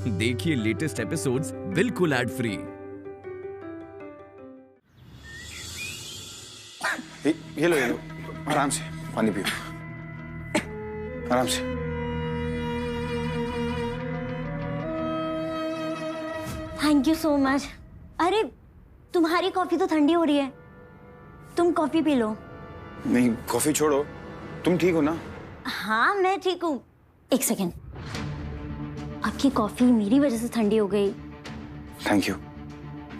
देखिए latest episodes बिल्कुल ad free. ये लो आराम से पानी पियो, आराम से। Thank you so much. अरे तुम्हारी कॉफी तो ठंडी हो रही है, तुम कॉफी पी लो। नहीं कॉफी छोड़ो, तुम ठीक हो ना? हाँ मैं ठीक हूँ। एक सेकेंड, आपकी कॉफी मेरी वजह से ठंडी हो गई। Thank you.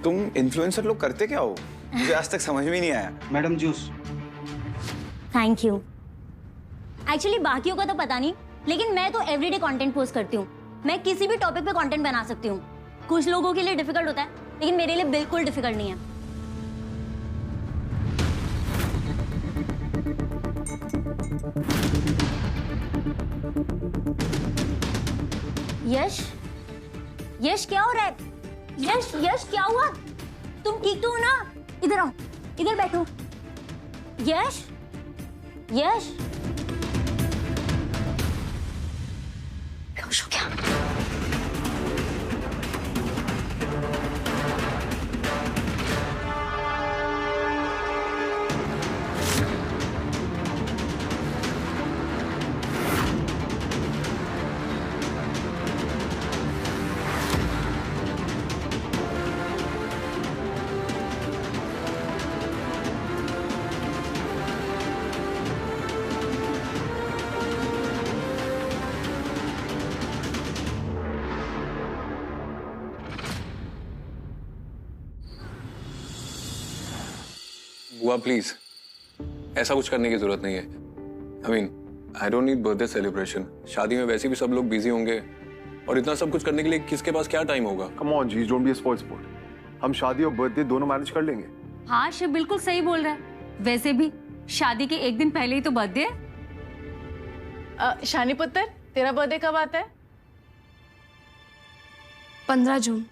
तुम इन्फ्लुएंसर लोग करते क्या हो? मुझे आज तक समझ में नहीं आया। Madam juice. Thank you. Actually बाकियों का तो पता नहीं, लेकिन मैं तो एवरीडे कंटेंट पोस्ट करती हूँ। मैं किसी भी टॉपिक पे कंटेंट बना सकती हूँ। कुछ लोगों के लिए डिफिकल्ट होता है, लेकिन मेरे लिए बिल्कुल डिफिकल्ट नहीं है। यश, यश क्या हो रहा है? यश, यश क्या हुआ? तुम ठीक तो हो ना? इधर आओ, इधर बैठो। यश, यश, बेहोश हो गया। बुआ प्लीज, ऐसा कुछ करने की जरूरत नहीं है। I don't need birthday celebration. शादी में वैसे भी सब लोग बिजी होंगे और इतना सब कुछ करने के लिए किसके पास क्या टाइम होगा? कम ऑन जी, डोंट बी अ स्पॉइल। हम शादी और बर्थडे दोनों मैनेज कर लेंगे। हाँ शिव बिल्कुल सही बोल रहा है। वैसे भी शादी के एक दिन पहले ही तो बर्थडे है। शानी पुत्र, तेरा बर्थडे कब आता है? 15 जून।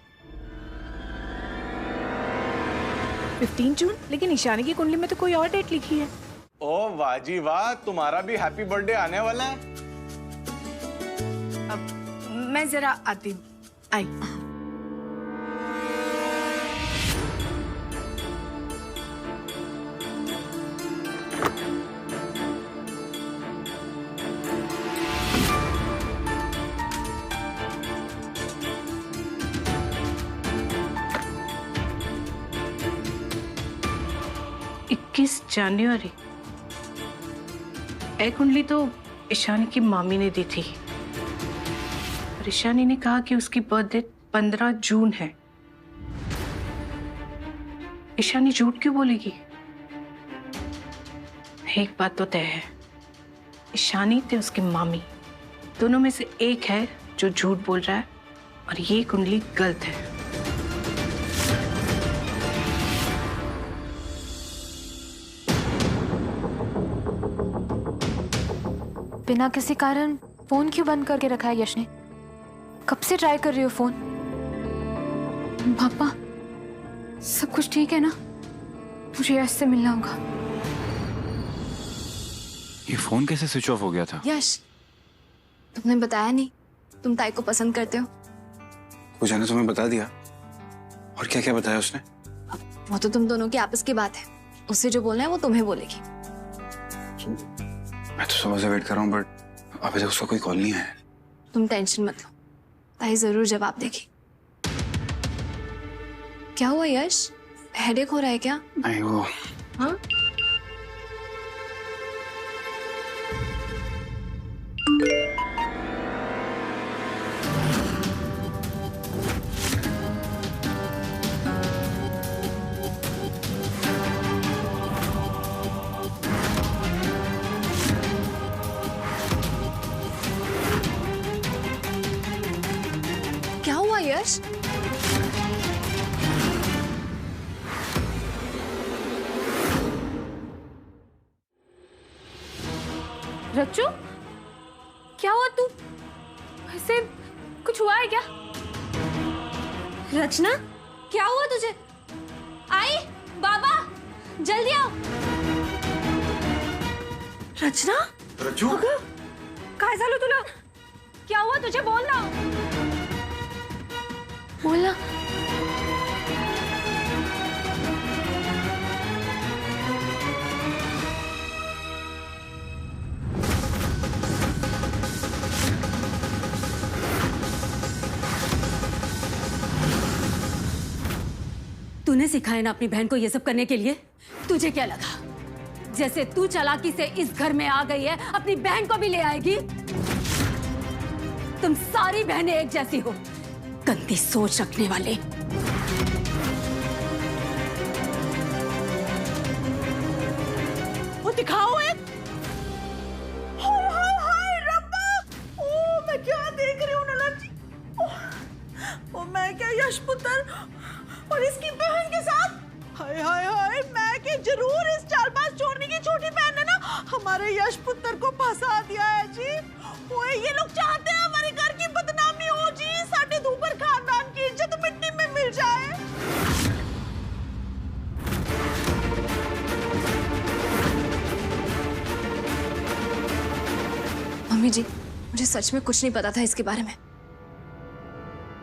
15 जून? लेकिन ईशानी की कुंडली में तो कोई और डेट लिखी है। ओ वाह जी वाह, तुम्हारा भी हैप्पी बर्थडे आने वाला है। मैं जरा आती हूँ। आई। जनवरी। एक कुंडली तो ईशानी की मामी ने दी थी और ईशानी ने कहा कि उसकी बर्थडे 15 जून है। ईशानी झूठ क्यों बोलेगी? एक बात तो तय है, ईशानी ते उसकी मामी दोनों में से एक है जो झूठ बोल रहा है और ये कुंडली गलत है। बिना किसी कारण फोन क्यों बंद करके रखा है यश ने? कब से ट्राई कर रही हो फोन? पापा सब कुछ ठीक है ना? मुझे यश से मिलना होगा। ये फोन कैसे स्विच ऑफ हो गया था? यश, तुमने बताया नहीं तुम ताई को पसंद करते हो। पूजा ने तुम्हें बता दिया? और क्या क्या बताया उसने? वो तो तुम दोनों की आपस की बात है, उससे जो बोलना है वो तुम्हें बोलेगी। मैं तो सुबह से वेट कर रहा हूँ, बट अभी तक उसका कोई कॉल नहीं आया। तुम टेंशन मत लो, ताई जरूर जवाब देगी। क्या हुआ यश, हेडेक हो रहा है क्या? नहीं वो हाँ? क्या हुआ यश? रच्चू क्या हुआ? तू ऐसे कुछ हुआ है क्या? रचना क्या हुआ तुझे? आई बाबा जल्दी आओ। रचना रज्जू, काय झालं तुला? क्या हुआ तुझे? बोल ना। बोलना। तूने सिखाया ना अपनी बहन को ये सब करने के लिए? तुझे क्या लगा जैसे तू चालाकी से इस घर में आ गई है अपनी बहन को भी ले आएगी? तुम सारी बहनें एक जैसी हो, गंदी सोच रखने वाले। वो दिखाओ एक। हाय हाय हाय रब्बा, ओ मैं क्या देख रही हूँ नलन जी। ओ मैं क्या यश पुत्र और इसकी बहन के साथ। हाय हाय हाय, मैं क्या जरूर इस चालबाज चोरनी की छोटी बहन ने ना हमारे यश पुत्र को फंसा दिया है जी। ओए ये लोग चाहते हैं हमारे घर की बदनामी हो जी, साडे धूपर खानदान की इज्जत मिट्टी में मिल जाए। मम्मी जी, मुझे सच में कुछ नहीं पता था इसके बारे में।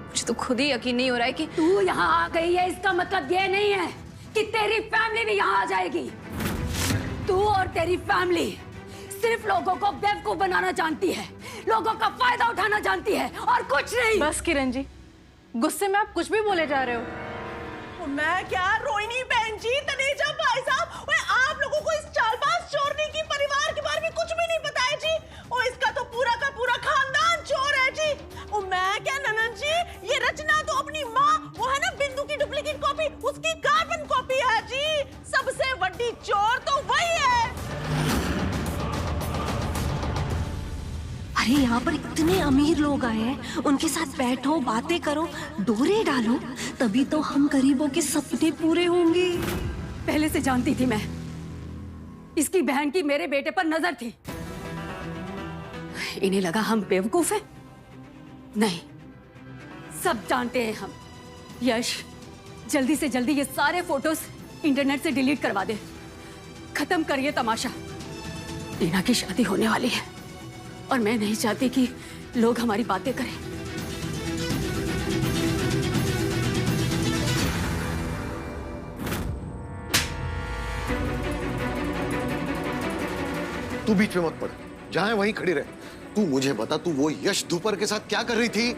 मुझे तो खुद ही यकीन नहीं हो रहा है कि तू यहाँ आ गई है इसका मतलब ये नहीं है कि तेरी फैमिली भी यहाँ आ जाएगी। तू और तेरी फैमिली सिर्फ लोगों को बेवकूफ बनाना जानती है, लोगों का फायदा उठाना जानती है और कुछ नहीं। बस किरण जी, गुस्से में आप कुछ भी बोले जा रहे हो। मैं क्या रोहिणी बहन जी, तनेजा भाई साहब, आप लोगों को इस चालबाज चोरनी की परिवार के बारे में कुछ भी नहीं पता है जी। और इसका तो पूरा का पूरा खानदान चोर है जी। और मैं क्या ननद जी, ये रचना तो अपनी माँ वो है ना बिंदु की डुप्लीकेट कॉपी, उसकी कार्बन कॉपी है जी। सबसे बड़ी चोर तो वही है। अरे यहाँ पर इतने अमीर लोग आए हैं, उनके साथ बैठो, बातें करो, डोरे डालो, तभी तो हम गरीबों के सपने पूरे होंगे। पहले से जानती थी मैं, इसकी बहन की मेरे बेटे पर नजर थी। इन्हें लगा हम बेवकूफ हैं। नहीं, सब जानते हैं हम। यश, जल्दी से जल्दी ये सारे फोटोज इंटरनेट से डिलीट करवा दे, खत्म कर ये तमाशा। टीना की शादी होने वाली है और मैं नहीं चाहती कि लोग हमारी बातें करें। तू बीच में मत पड़, जहां है वहीं खड़ी रहे। तू मुझे बता, तू वो यश धूपर के साथ क्या कर रही थी?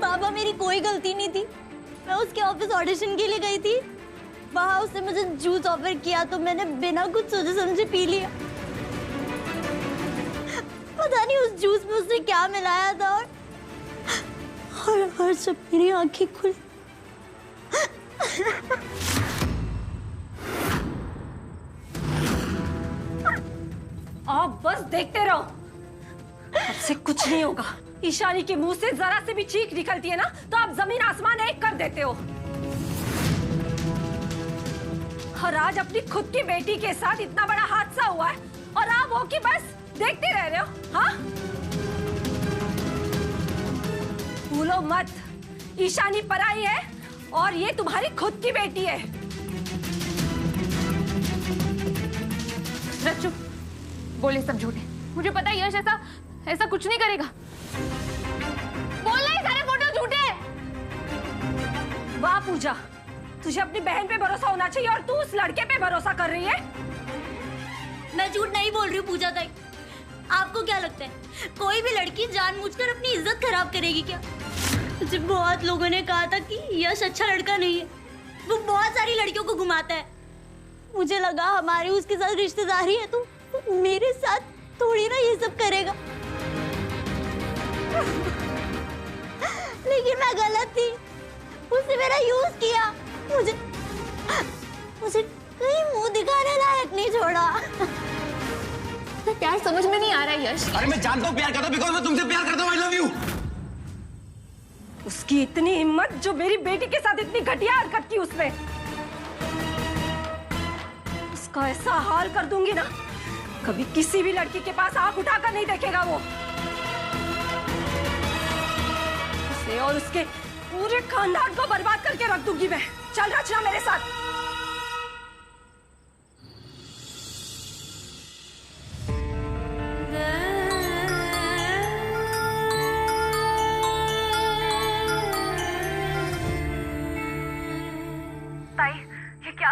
पापा, मेरी कोई गलती नहीं थी। मैं उसके ऑफिस ऑडिशन के लिए गई थी, वहां उसने मुझे जूस ऑफर किया तो मैंने बिना कुछ सोचे समझे पी लिया। पता नहीं उस जूस में उसने क्या मिलाया था और जब मेरी आंखें खुली आप बस देखते रहो, आपसे कुछ नहीं होगा। ईशानी के मुंह से जरा से भी चीख निकलती है ना तो आप जमीन आसमान एक कर देते हो। और आज अपनी खुद की बेटी के साथ इतना बड़ा हादसा हुआ है और आप हो कि बस देखते रह रहे हो। हाँ, भूलो मत, ईशानी पराई है और ये तुम्हारी खुद की बेटी है। रच्चू, बोले सब झूठे। मुझे पता है यश ऐसा कुछ नहीं करेगा। बोलना ही सारे फोटो झूठे। वाह पूजा, तुझे अपनी बहन पे भरोसा होना चाहिए और तू उस लड़के पे भरोसा कर रही है। मैं झूठ नहीं बोल रही हूँ पूजा ताई। आपको क्या लगता है कोई भी लड़की जानबूझकर अपनी इज्जत खराब करेगी क्या? मुझे बहुत लोगों ने कहा था कि यश अच्छा लड़का नहीं है, वो बहुत सारी लड़कियों को घुमाता है। मुझे लगा हमारी उसके साथ रिश्तेदारी है तो मेरे साथ थोड़ी ना ये सब करेगा। लेकिन मैं गलत थी, उसने मेरा यूज किया, मुझे कहीं मुंह दिखाने लायक नहीं छोड़ा। प्यार समझ में नहीं आ रहा है यश। अरे मैं जानता हूँ प्यार करता हूँ, बिकॉज़ मैं तुमसे प्यार करता हूँ। I love you. उसकी इतनी हिम्मत जो मेरी बेटी के साथ इतनी घटिया हरकत की उसने। उसका ऐसा हाल कर दूंगी ना, कभी किसी भी लड़की के पास आंख उठाकर नहीं देखेगा वो। उसे और उसके पूरे खानदान को बर्बाद करके रख दूंगी मैं। चल रचना मेरे साथ।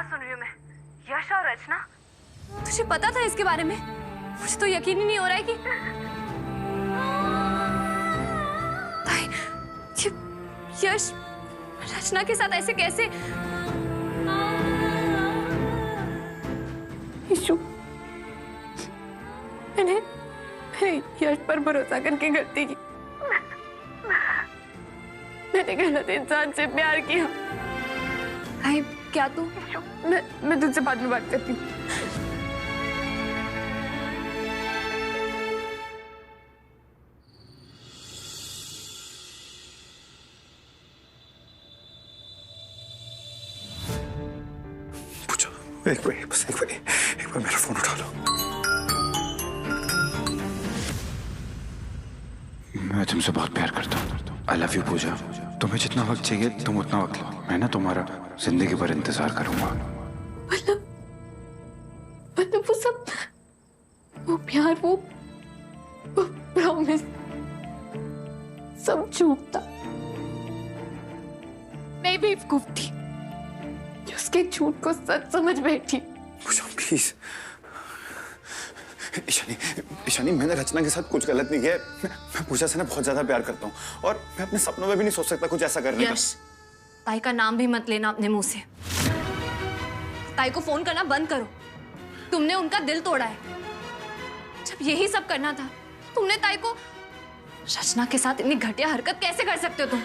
सुन रही हूँ मैं? यश और रचना? तुझे पता था इसके बारे में? मुझे तो यकीन ही नहीं हो रहा है कि ताई, यश रचना के साथ ऐसे कैसे? ईशु, मैंने यश पर भरोसा करके गलती की। मैंने गलत इंसान से प्यार किया। भाई क्या तू? मैं तुझसे बाद में बात करती हूँ। पूजा, एक बार मेरा फोन उठा लो। मैं तुमसे बहुत प्यार करता हूँ। आई लव यू पूजा। तुम्हें जितना वक्त चाहिए तुम उतना वक्त लो। मैं ना तुम्हारा जिंदगी भर इंतजार करूंगा। मतलब वो सब, वो प्यार, वो प्रॉमिस सब झूठ था। मैं बेवकूफ थी, उसके झूठ को सच समझ बैठी। पूजा प्लीज। ईशानी, मैंने रचना के साथ कुछ गलत नहीं किया। मैं पूजा से ना बहुत ज्यादा प्यार करता हूँ और मैं अपने सपनों में भी नहीं सोच सकता कुछ ऐसा करने का। ताई का नाम भी मत लेना अपने मुंह से। ताई को फोन करना बंद करो। तुमने उनका दिल तोड़ा है। जब यही सब करना था, तुमने ताई को रचना के साथ इतनी घटिया हरकत कैसे कर सकते हो तुम?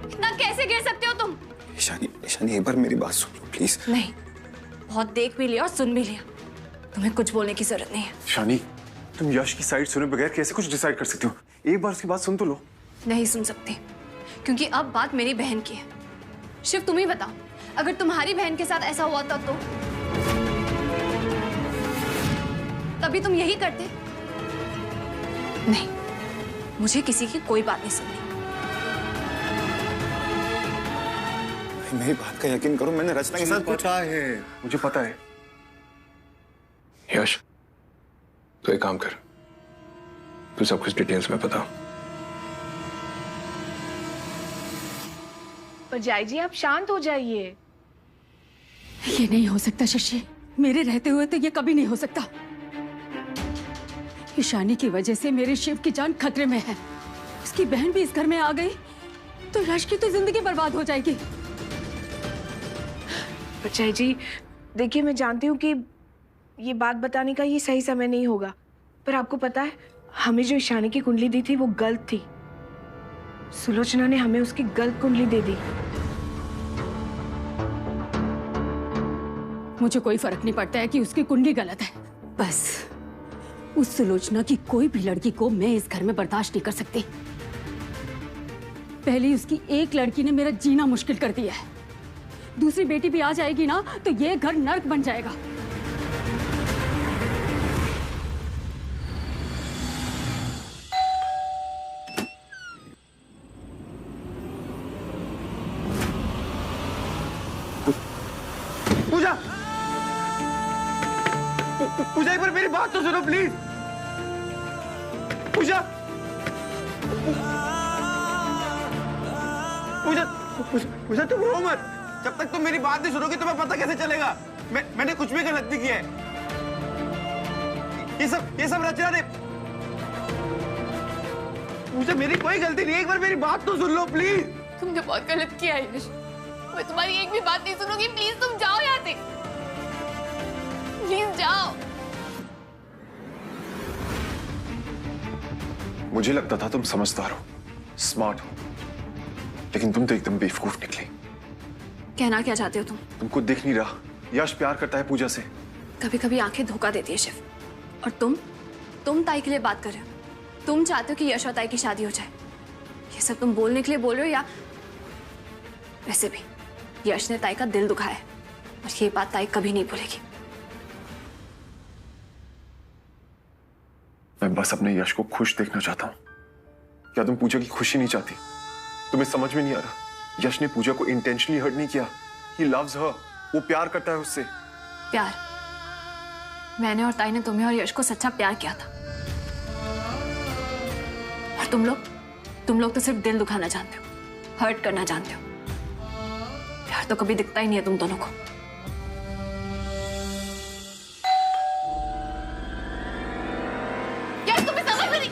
इतना कैसे गिर सकते हो तुम? ईशानी एक बार मेरी बात सुन लो प्लीज। नहीं, बहुत देख भी लिया और सुन भी लिया। तुम्हें कुछ बोलने की जरूरत नहीं है। शानी, तुम यश की साइड सुने बगैर कैसे कुछ डिसाइड कर सकती हो? एक बार उसकी बात सुन तो लो। नहीं सुन सकती, क्योंकि अब बात मेरी बहन की है। शिव तुम ही बताओ, अगर तुम्हारी बहन के साथ ऐसा हुआ था तो तभी तुम यही करते? नहीं, मुझे किसी की कोई बात नहीं सुननी। मेरी बात का यकीन करो, मैंने रचना के साथ पता है, मुझे पता है। यश, तो एक काम कर, तू सब कुछ डिटेल्स में बता। पर जय जी आप शांत हो जाइए। ये नहीं हो सकता शशि, मेरे रहते हुए तो ये कभी नहीं हो सकता। ईशानी की वजह से मेरे शिव की जान खतरे में है। उसकी बहन भी इस घर में आ गई तो यश की तो जिंदगी बर्बाद हो जाएगी। पर जय जी देखिए, मैं जानती हूँ कि ये बात बताने का ये सही समय नहीं होगा, पर आपको पता है हमें जो ईशानी की कुंडली दी थी वो गलत थी। सुलोचना ने हमें उसकी गलत कुंडली दे दी। मुझे कोई फर्क नहीं पड़ता है कि उसकी कुंडली गलत है। बस उस सुलोचना की कोई भी लड़की को मैं इस घर में बर्दाश्त नहीं कर सकती। पहले उसकी एक लड़की ने मेरा जीना मुश्किल कर दिया है, दूसरी बेटी भी आ जाएगी ना तो ये घर नर्क बन जाएगा। पूजा, पूजा एक बार मेरी बात तो सुनो प्लीज। पूजा, पूजा, पूजा तुम रो मत। जब तक तुम मेरी बात नहीं सुनोगी तुम्हें पता कैसे चलेगा? मैंने कुछ भी गलत नहीं किया है। ये सब रचना ने। पूजा मेरी कोई गलती नहीं है, एक बार मेरी बात तो सुन लो प्लीज। तुमने बहुत गलत किया है यश, मैं तुम्हारी एक भी बात नहीं सुनूंगी। प्लीज तुम जाओ यहाँ से, प्लीज जाओ। मुझे लगता था तुम समझदार हो, स्मार्ट हो, लेकिन तुम तो एकदम बेवकूफ निकली। कहना क्या चाहते हो तुम? तुमको दिख नहीं रहा, यश प्यार करता है पूजा से। कभी कभी आंखें धोखा देती है शिव। और तुम ताई के लिए बात कर रहे हो। तुम चाहते हो कि यश और ताई की शादी हो जाए। ये सब तुम बोलने के लिए बोल रहे हो या वैसे भी यश ने ताई का दिल दुखाया है और ये बात ताई कभी नहीं भूलेगी। मैं बस अपने यश को खुश देखना चाहता हूँ। क्या तुम पूजा की खुशी नहीं चाहती? तुम्हें समझ में नहीं आ रहा, यश ने पूजा को इंटेंशनली हर्ट नहीं किया। He loves her, वो प्यार करता है उससे। प्यार? मैंने और ताई ने तुम्हें और यश को सच्चा प्यार किया था। और तुम लोग तो सिर्फ दिल दुखाना जानते हो, हर्ट करना जानते हो। घर तो कभी दिखता ही नहीं है तुम दोनों को। यार तुम्हें समझ में नहीं।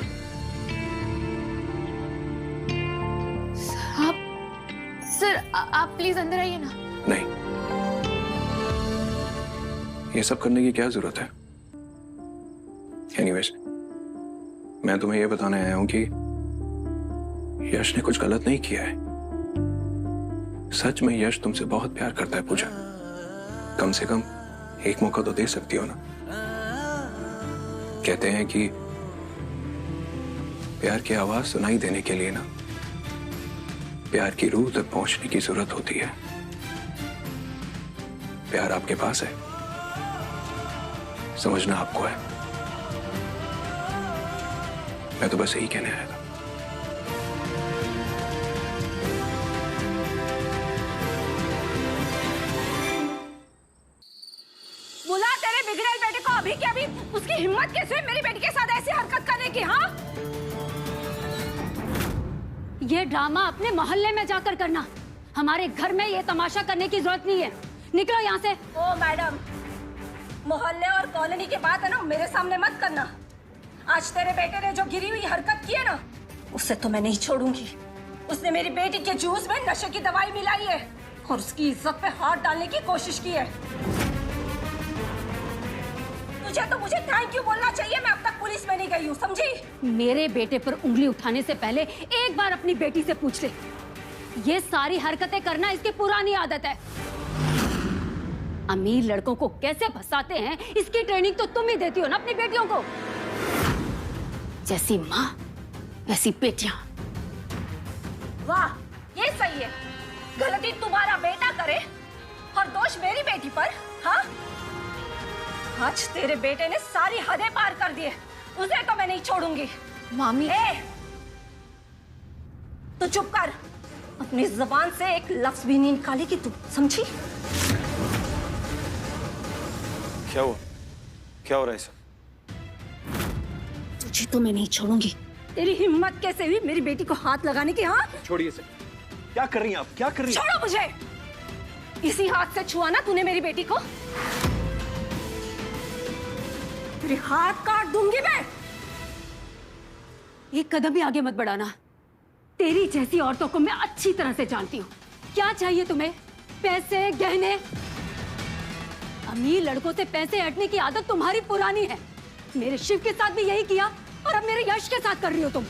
सर आप प्लीज अंदर आइए ना। नहीं, ये सब करने की क्या जरूरत है? एनीवेज, मैं तुम्हें यह बताने आया हूं कि यश ने कुछ गलत नहीं किया है। सच में यश तुमसे बहुत प्यार करता है पूजा। कम से कम एक मौका तो दे सकती हो ना। कहते हैं कि प्यार की आवाज सुनाई देने के लिए ना प्यार की रूह तक पहुंचने की जरूरत होती है। प्यार आपके पास है, समझना आपको है। मैं तो बस यही कहने आया था। बुला तेरे बिगड़ेल बेटे को अभी के अभी। उसकी हिम्मत कैसे हुई मेरी बेटी के साथ ऐसी हरकत करने की? हाँ, ये ड्रामा अपने मोहल्ले में जाकर करना, हमारे घर में ये तमाशा करने की जरूरत नहीं है। निकलो यहाँ से। ओ मैडम, मोहल्ले और कॉलोनी की बात है ना, मेरे सामने मत करना। आज तेरे बेटे ने जो गिरी हुई हरकत की है ना, उसे तो मैं नहीं छोड़ूंगी। उसने मेरी बेटी के जूस में नशे की दवाई मिलाई है और उसकी इज्जत पे हाथ डालने की कोशिश की है। तुझे तो मुझे थैंक यू बोलना चाहिए। मैं अब तक पुलिस में नहीं गई हूँ, समझी? मेरे बेटे पर उंगली उठाने से पहले एक बार अपनी बेटी से पूछ ले। ये सारी हरकतें करना इसकी पुरानी आदत है। अमीर लड़कों को कैसे फंसाते हैं इसकी ट्रेनिंग तो तुम ही देती हो ना अपनी बेटियों को। जैसी माँ वैसी बेटियां। वाह, ये सही है। गलती तुम्हारा बेटा करे और दोष मेरी बेटी पर। हाँ, आज तेरे बेटे ने सारी हदें पार कर दी है, उसे तो मैं नहीं छोड़ूंगी। मामी, तो चुप कर। अपनी जुबान से एक लफ्ज भी नहीं निकालेगी तू, समझी? क्या हुआ? क्या हो रहा है सब? तुझे तो मैं नहीं छोड़ूंगी। तेरी हिम्मत कैसे हुई मेरी बेटी को हाथ लगाने की? हाँ, छोड़िए इसे। क्या कर रही हैं आप? क्या कर रही हैं? छोड़ो मुझे। इसी हाथ से छुआ ना तूने मेरी बेटी को। तेरे हाथ काट दूंगी मैं। एक कदम भी आगे मत बढ़ाना। तेरी जैसी औरतों को मैं अच्छी तरह से जानती हूँ। क्या चाहिए तुम्हें? पैसे, गहने? अमीर लड़कों से पैसे हटने की आदत तुम्हारी पुरानी है। मेरे शिव के साथ भी यही किया और अब मेरे यश के साथ कर रही हो तुम।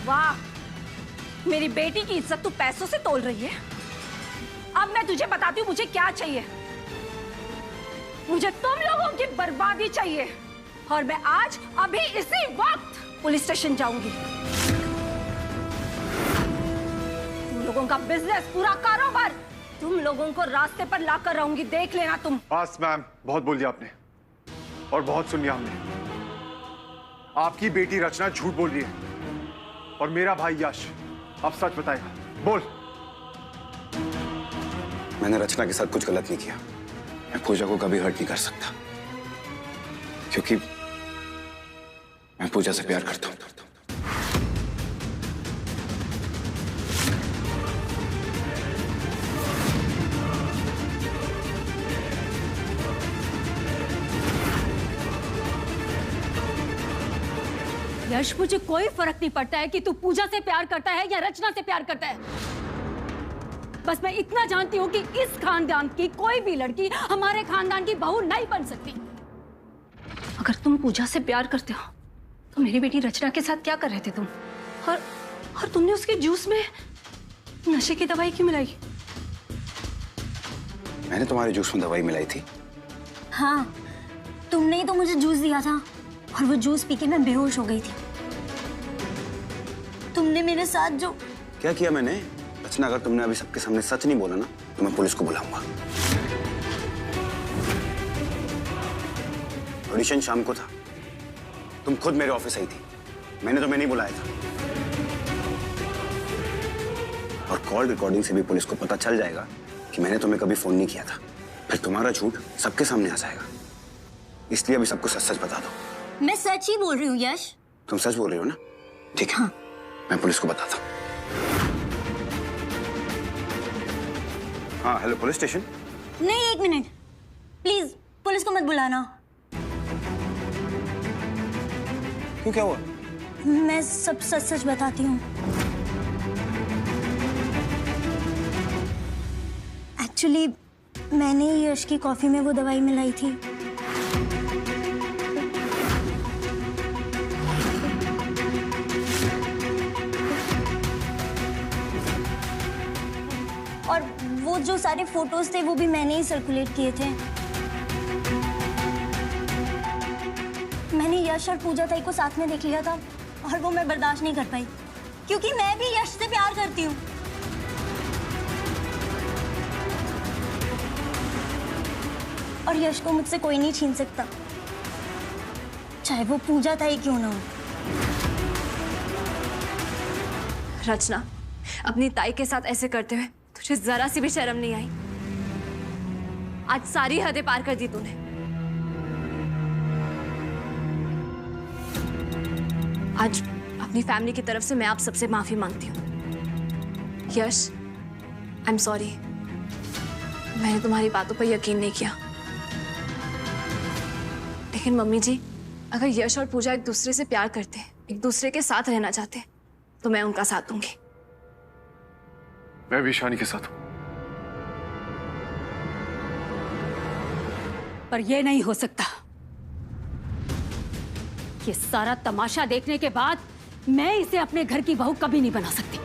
वाह, मेरी बेटी की इज्जत तू पैसों से तोल रही है। अब मैं तुझे बताती हूँ मुझे क्या चाहिए। मुझे तुम लोगों की बर्बादी चाहिए और मैं आज अभी इसी वक्त पुलिस स्टेशन जाऊंगी। तुम लोगों का बिजनेस, पूरा कारोबार तुम लोगों को रास्ते पर लाकर रहूंगी, देख लेना तुम। बस मैम, बहुत बोल दिया आपने और बहुत सुन लिया हमने। आपकी बेटी रचना झूठ बोल रही है और मेरा भाई यश अब सच बताएगा। बोल। मैंने रचना के साथ कुछ गलत नहीं किया। मैं पूजा को कभी हर्ट नहीं कर सकता क्योंकि मैं पूजा से प्यार करता हूं। यश, मुझे कोई फर्क नहीं पड़ता है कि तू पूजा से प्यार करता है या रचना से प्यार करता है। बस मैं इतना जानती हूँ कि इस खानदान की कोई भी लड़की हमारे खानदान की बहू नहीं बन सकती। अगर तुम पूजा से प्यार करते हो तो मेरी बेटी रचना के साथ क्या कर रहे थे तुम? और तुमने उसके जूस में नशे की दवाई क्यों मिलाई? मैंने तुम्हारे जूस में दवाई मिलाई थी। हाँ, तुमने ही तो मुझे जूस दिया था और वो जूस पी के मैं बेहोश हो गई थी। तुमने मेरे साथ जो क्या किया मैंने? रचना, अगर तुमने अभी सबके सामने सच नहीं बोला ना तो मैं पुलिस को बुलाऊंगा। ऑडिशन शाम को था, तुम खुद मेरे ऑफिस आई थी, मैंने तुम्हें नहीं बुलाया था। और कॉल रिकॉर्डिंग से भी पुलिस को पता चल जाएगा कि मैंने तुम्हें कभी फोन नहीं किया था। फिर तुम्हारा झूठ सबके सामने आ जाएगा। इसलिए अभी सबको सच सच बता दो। मैं सच ही बोल रही हूँ यश। तुम सच बोल रही हो ना? ठीक है, हाँ। मैं पुलिस को बताता हूँ। हाँ हेलो, पुलिस स्टेशन? नहीं, एक मिनट प्लीज, पुलिस को मत बुलाना। क्यों, क्या हुआ? मैं सब सच सच बताती हूँ। एक्चुअली मैंने यश की कॉफी में वो दवाई मिलाई थी। और वो जो सारे फोटोज थे वो भी मैंने ही सर्कुलेट किए थे। मैंने यश और पूजा ताई को साथ में देख लिया था और वो मैं बर्दाश्त नहीं कर पाई, क्योंकि मैं भी यश से प्यार करती हूँ। और यश को मुझसे कोई नहीं छीन सकता, चाहे वो पूजा ताई क्यों ना हो। रचना, अपनी ताई के साथ ऐसे करते हुए तुझे जरा सी भी शर्म नहीं आई? आज सारी हदें पार कर दी तूने। आज अपनी फैमिली की तरफ से मैं आप सबसे माफी मांगती हूँ। यश, आई एम सॉरी, मैंने तुम्हारी बातों पर यकीन नहीं किया। लेकिन मम्मी जी, अगर यश और पूजा एक दूसरे से प्यार करते, एक दूसरे के साथ रहना चाहते, तो मैं उनका साथ दूंगी। मैं भी ईशानी के साथ हूं। पर यह नहीं हो सकता। ये सारा तमाशा देखने के बाद मैं इसे अपने घर की बहू कभी नहीं बना सकती।